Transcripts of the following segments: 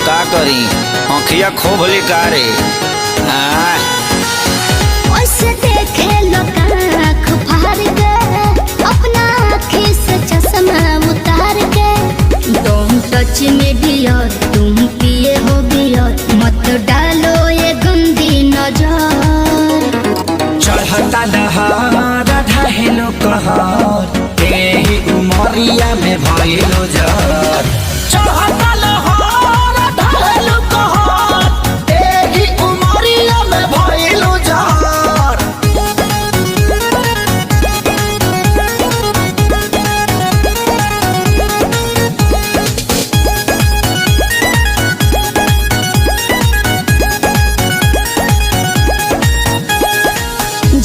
का करी आँखिया खूब लिकारे ओसे देखे लोग आँख फाड़ के अपना आँखी से चश्मा उतार के तुम टच में डियर तुम पिए हो बियर मत डालो ये गंदी नजर चढ़ता दहार ढहेलो कहर एही उमरिया में भइलो जर चढ़ता दहार ढहेलो कहर एही उमरिया में भइलो जर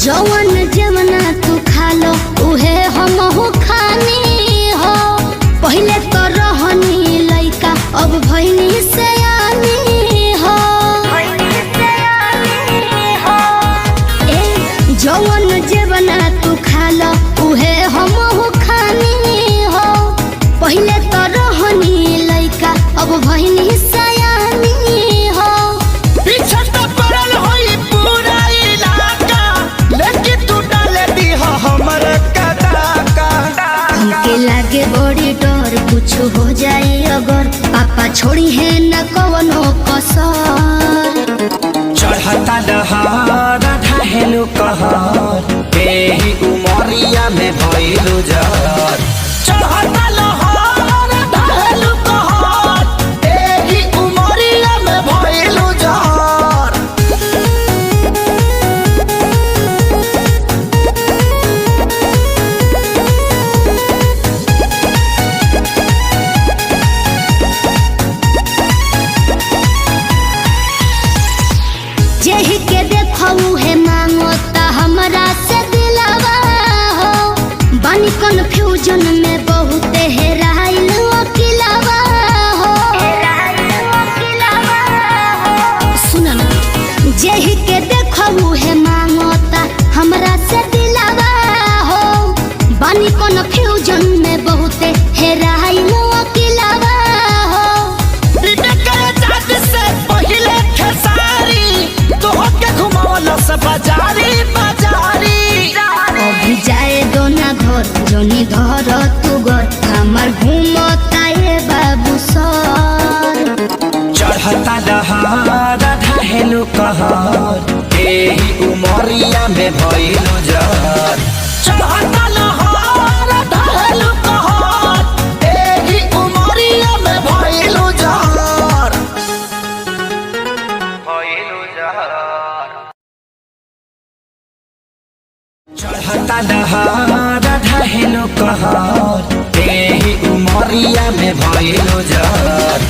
जवन जवना तू खा लो उहे हम हो खानी हो पहले तो रहनी लइका अब भइनी सयानी हो ए जवन जवना तू खा लो उहे हम हो खानी हो पहले तो रहनी लइका अब भइनी सयानी हो पीछे तो पड़ल होई पूरा इलाका लेकिन तू डाले दी हमर कदाका हमके लागे बड़ी डर कुछ हो जाए अगर पापा छोड़ी है न कवनो कसर चढ़ता दहार ढहेलो कहर एही उमरिया में भइलो जर चढ़ता दहार ढहेलो कहर एही उमरिया में भइलो जर जेही के देखऊ है मांगो ता हमरा से दिलावा हो बानी कन्फ्यूजन में बहुत हेराइल अकेलावा हो सुना ना जेही के देखऊ है मांगो ता हमरा से दिलावा हो बानी कन्फ्यूजन में बहुत हेराइल अकेलावा हो अभी जाए दो ना घर जोनी धर तू घर हमार घूमता ये बाबू सर चढ़ता दहार ढहेलो कहर एही उमरिया में भइलो जर चढ़ता दहार ढहेलो कहर एही उमरिया में भइलो जर चढ़ता दहार ढहेलो कहर एही उमरिया में भइलो जर